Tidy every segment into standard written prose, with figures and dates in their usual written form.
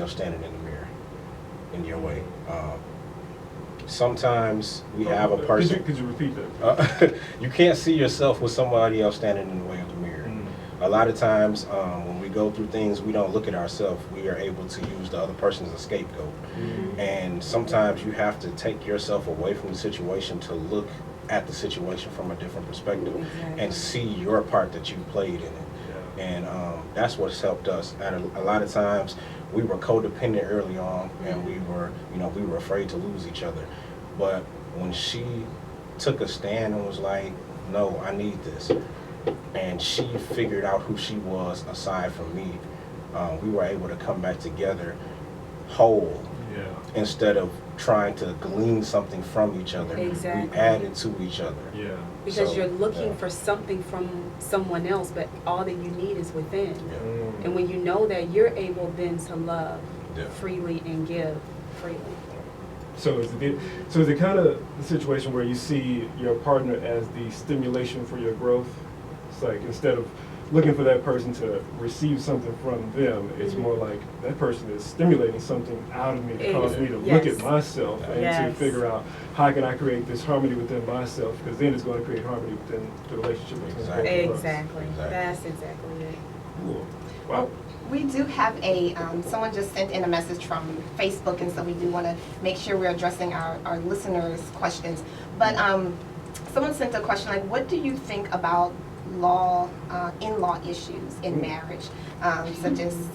else standing in the mirror in your way. Sometimes we have a person. Could you repeat that? You can't see yourself with somebody else standing in the way of the mirror. A lot of times when we go through things, we don't look at ourselves. We are able to use the other person as a scapegoat. And sometimes you have to take yourself away from the situation to look at the situation from a different perspective and see your part that you played in it. And that's what's helped us. And a lot of times we were codependent early on, and we were afraid to lose each other. But when she took a stand and was like, no, I need this, and she figured out who she was aside from me, we were able to come back together whole. Instead of trying to glean something from each other, we added to each other. Because you're looking for something from someone else, but all that you need is within. And when you know that, you're able then to love freely and give freely. So is it kind of the situation where you see your partner as the stimulation for your growth? It's like instead of looking for that person to receive something from them, it's more like that person is stimulating something out of me to cause me to look at myself and to figure out how can I create this harmony within myself, because then it's going to create harmony within the relationship between both of us. Exactly. That's exactly it. Cool. Wow. Well, we do have a, someone just sent in a message from Facebook, and so we do want to make sure we're addressing our listeners' questions. But someone sent a question like, what do you think about in-law issues in marriage, such as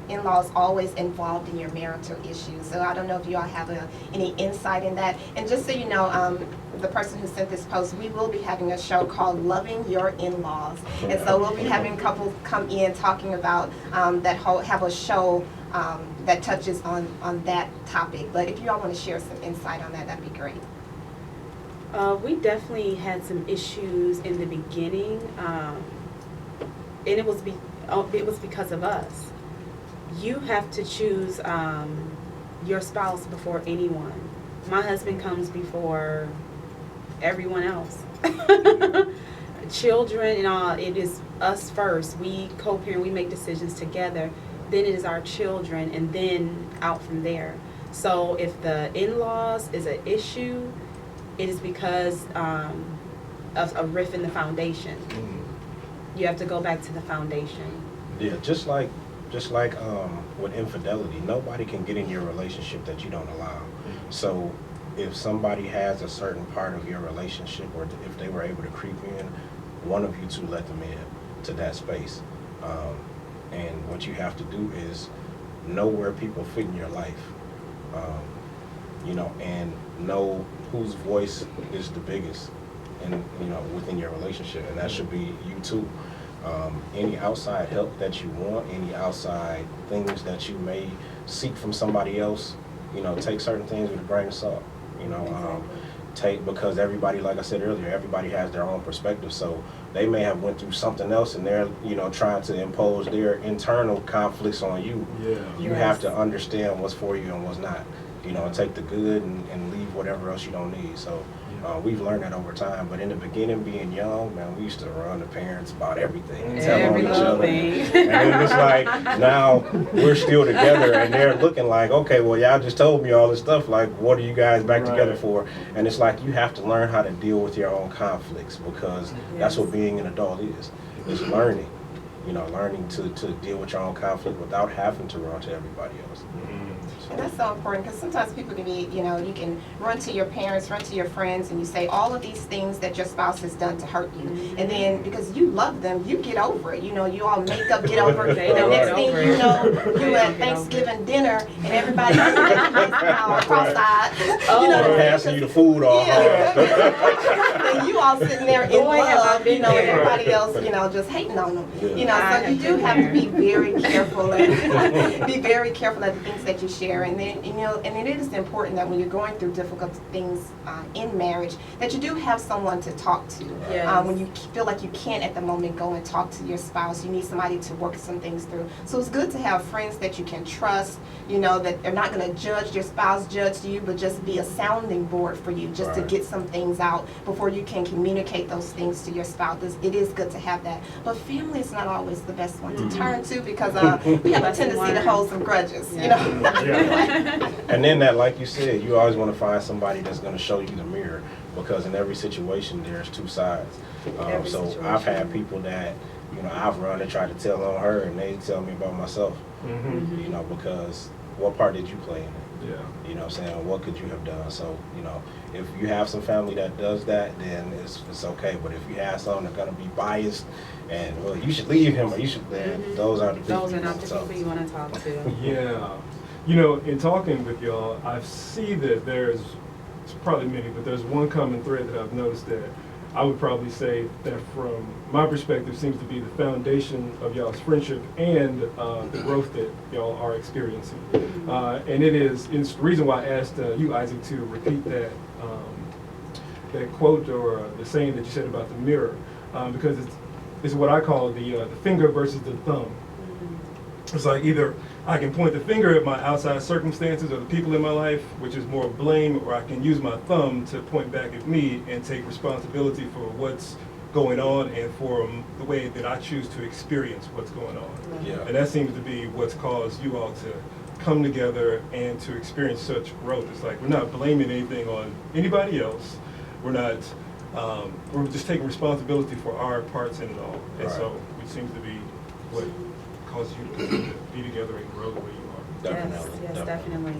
in-laws always involved in your marital issues? So I don't know if you all have any insight in that. And just so you know, the person who sent this post, we will be having a show called Loving Your In-Laws. And so we'll be having couples come in talking about have a show that touches on that topic. But if you all want to share some insight on that, that'd be great. We definitely had some issues in the beginning, and it was because of us. You have to choose your spouse before anyone. My husband comes before everyone else. Children and all, it is us first. We co-parent, we make decisions together. Then it is our children, and then out from there. So if the in-laws is an issue, it is because of a rift in the foundation. You have to go back to the foundation. Yeah, just like with infidelity, nobody can get in your relationship that you don't allow. So if somebody has a certain part of your relationship, or if they were able to creep in, one of you two let them in to that space. And what you have to do is know where people fit in your life, and know whose voice is the biggest, within your relationship, and that should be you two. Any outside help that you want, any outside things that you may seek from somebody else, take certain things with a grain of salt. Because everybody, like I said earlier, everybody has their own perspective. So they may have went through something else, and they're trying to impose their internal conflicts on you. You have to understand what's for you and what's not. Take the good and leave whatever else you don't need. So we've learned that over time. But in the beginning, being young, man, we used to run to parents about everything, tell on each other. And then it's like, now we're still together, and they're looking like, okay, well, y'all just told me all this stuff. Like, what are you guys back together for? And it's like, you have to learn how to deal with your own conflicts, because that's what being an adult is learning. Learning to deal with your own conflict without having to run to everybody else. And that's so important, because sometimes people can be, you can run to your parents, run to your friends, and you say all of these things that your spouse has done to hurt you. And then because you love them, you get over it. You all make up, get over it. And the next thing you know, you at Thanksgiving dinner, and everybody's cross-eyed. Passing you the food all hard. And you all sitting there in love, and everybody else, just hating on them. So you do have to be very careful and be very careful of the things that you share. And then, and it is important that when you're going through difficult things in marriage, that you do have someone to talk to. When you feel like you can't at the moment go and talk to your spouse, you need somebody to work some things through. So it's good to have friends that you can trust, that they're not going to judge your spouse, judge you, but just be a sounding board for you, just to get some things out before you can communicate those things to your spouse. It is good to have that. But family is not always always the best one to turn to because we have a tendency to hold some grudges, you know. Yeah. And then that, like you said, you always want to find somebody that's going to show you the mirror, because in every situation there's two sides. Every So situation. I've had people that, you know, I've run and tried to tell on her, and they tell me about myself. You know, because what part did you play in it? Yeah. You know what I'm saying? What could you have done? So, you know, if you have some family that does that, then it's okay. But if you have some that are going to be biased and, well, you should leave him or you should, then those aren't the people. Those are not the So, people you want to talk to. Yeah. You know, in talking with y'all, I see that there's probably many, but there's one common thread that I've noticed that I would probably say that from my perspective seems to be the foundation of y'all's friendship and the growth that y'all are experiencing. And it's the reason why I asked you, Isaac, to repeat that that quote or the saying that you said about the mirror, because it's what I call the finger versus the thumb. It's like either I can point the finger at my outside circumstances or the people in my life, which is more blame, or I can use my thumb to point back at me and take responsibility for what's going on and for the way that I choose to experience what's going on. Yeah. And that seems to be what's caused you all to come together and to experience such growth. It's like we're not blaming anything on anybody else. We're not, we're just taking responsibility for our parts in it all. And Right. so it seems to be what causes you to continue to be together and grow the way you are. Definitely. Yes, definitely.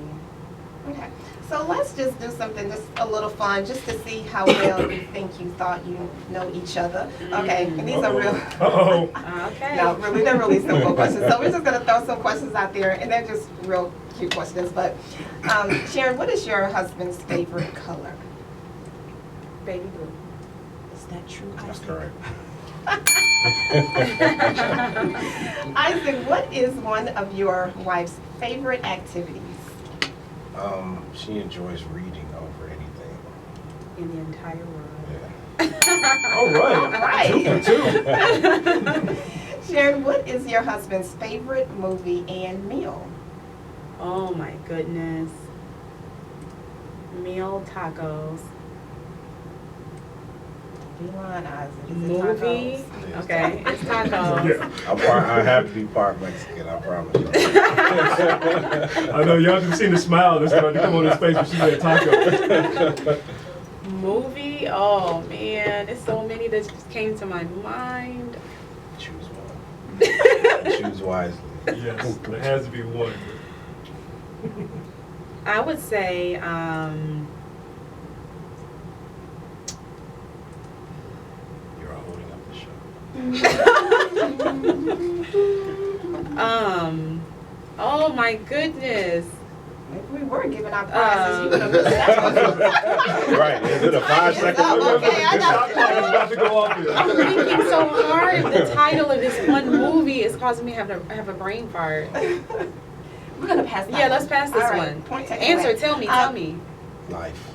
Okay, so let's just do something just a little fun, just to see how well you think you thought you know each other. Okay, and these are real. Uh-oh. Okay. No, really, they're really simple questions. So we're just gonna throw some questions out there, and they're just real cute questions. But Sharon, what is your husband's favorite color? Baby blue. Is that true? That's Isaac? correct. Isaac, what is one of your wife's favorite activities? She enjoys reading over anything. In the entire world. Yeah. All right. All right. 2 for 2. Sharon, what is your husband's favorite movie and meal? Oh my goodness. Meal tacos. Be lying, Isaac. Is it Movie. tacos? Yeah. Okay, it's tacos. Yeah. I have to be part Mexican, I promise you. I know y'all can see the smile that started to come on his face when she said taco. Movie. Oh man, there's so many that just came to my mind. Choose one. Choose wisely. Yes, there has to be one. I would say, You're holding up the show. oh my goodness. If we were giving out prizes, you would have missed that one. Right, is it a 5-second Oh, movie? okay, I The got shot clock is about to go off here. I'm thinking so hard. The title of this one movie is causing me to have a brain fart. We're gonna pass that. Yeah, let's pass this All right, one. point taken Answer. away. Tell me. Life.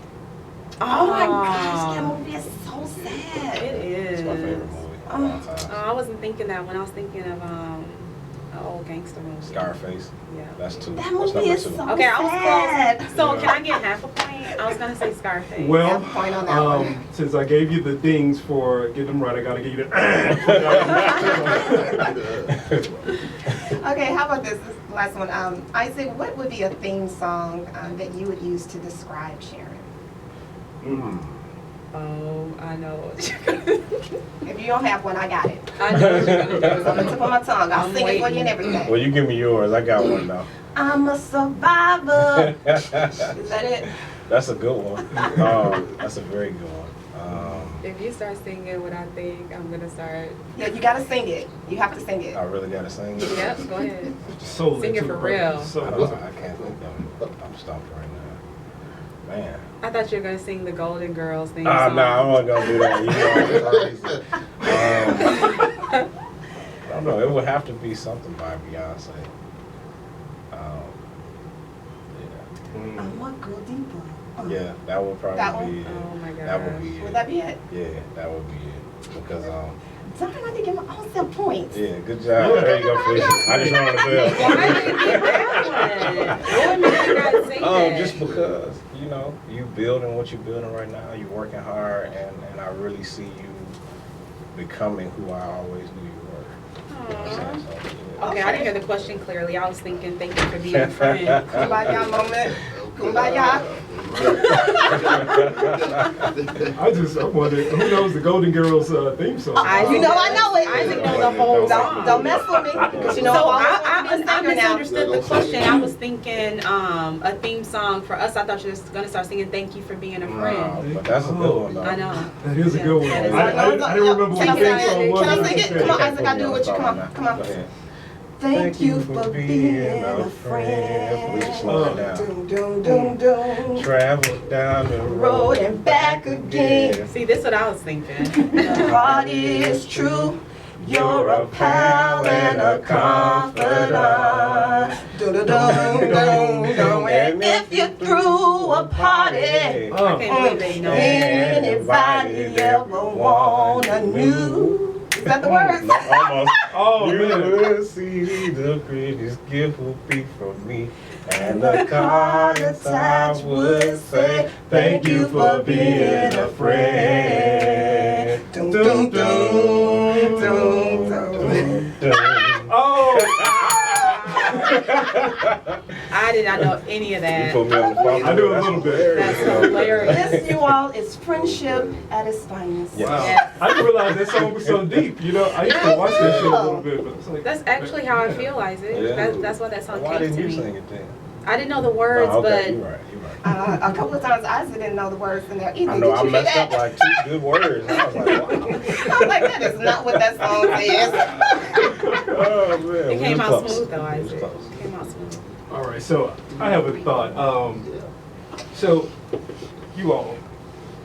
Oh my gosh, that movie is so sad. It It's is. my favorite movie of all time. I wasn't thinking that when I was thinking of an old gangster movie. Scarface. Yeah. That's 2. That That's movie number is 2. so Okay, I was sad. close. So can I get half a point? I was gonna say Scarface. Well, Half a point on that one. since I gave you the dings for getting them right, I gotta give you the. Okay, how about this last one? Isaac, what would be a theme song that you would use to describe Sharon? Oh, I know. If you don't have one, I got it. I know what you're gonna It's on the do. tip of my tongue. I'll I'm sing it for you waiting. and everything. Well, you give me yours. I got one now. I'm a survivor. Is that it? That's a good one. That's a very good one. If you start singing what I think, I'm gonna start. Yeah, you gotta sing it. You have to sing it. I really gotta sing it. Yep, go ahead. Soul Sing it into for the record. real. So, I can't think of it. I'm stumped right now. Man. I thought you were gonna sing the Golden Girls thing. No, I wasn't gonna do that. You know, I don't know. It would have to be something by Beyonce. I'm a girl deeper. Yeah, that would probably That one? be it. Oh my god. That would be it. Would that be it? Yeah, that would be it. Because Darn, I did give my own self points. yeah, good job. There you go, Felicia. I just rang the Why bell. didn't you get that one? What made you gotta sing that? Just because, you know, you building what you're building right now, you're working hard, and I really see you becoming who I always knew you were. Okay, I didn't hear the question clearly. I was thinking, thank you for being a friend. Kumbaya moment. Kumbaya. I'm wondering, who knows the Golden Girls theme song? I know it. Isaac knows the whole song. Don't mess with me, because you know So I'm I always a singer now. misunderstood the question. I was thinking a theme song for us. I thought you were going to start singing "Thank You for Being a Friend." But that's a good one, though. I know. That is a good one. Yeah, I didn't remember what the theme song was. Can I sing it? Come on, Okay, Isaac, I do it with you. Come on. Go ahead. Thank you for being a friend. We just slow it down. Dum, dum, dum, dum. Travel down the Road and back again. See, this is what I was thinking. The heart is true. You're a pal and a confidant. Dum, dum, dum, dum, dum. And if you threw a party, I can't believe they know. anybody ever wanna knew. Is that the words? No, almost. Oh, You man. will see the greatest gift will be from me. And the card inside would say, thank you for being a friend. Dum, dum, dum, dum, dum. Oh, I did not know any of You that. put me on the spot. I do a little bit. That's hilarious. This, you all, is friendship at its finest. Yeah. wow. Yes. I didn't realize that song was so deep. You know, I used to watch that shit a little bit, but it's like. That's actually how I feel, Isaac. Yeah. That's why that song Why came didn't to you me. sing it then? I didn't know the words, Oh, okay, but you're right. You're right. A couple of times Isaac didn't know the words in there either. I know I Did you hear messed up that? like 2 good words. And I was like, wow. I was like, that is not what that song says. Oh, man. it we came was out close. smooth though, We was Isaac. close. It came out smooth. All right, so I have a thought. So you all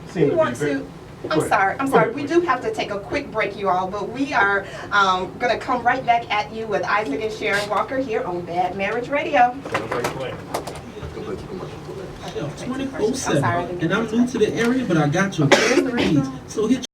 seem We to want be very. to. Go I'm ahead. sorry. We do have to take a quick break, you all, but we are going to come right back at you with Isaac and Sharon Walker here on Bad Marriage Radio. Sounds like a plan. I'm sorry, I 24/7. didn't And I'm mean new to the area, but I got your grades. So hit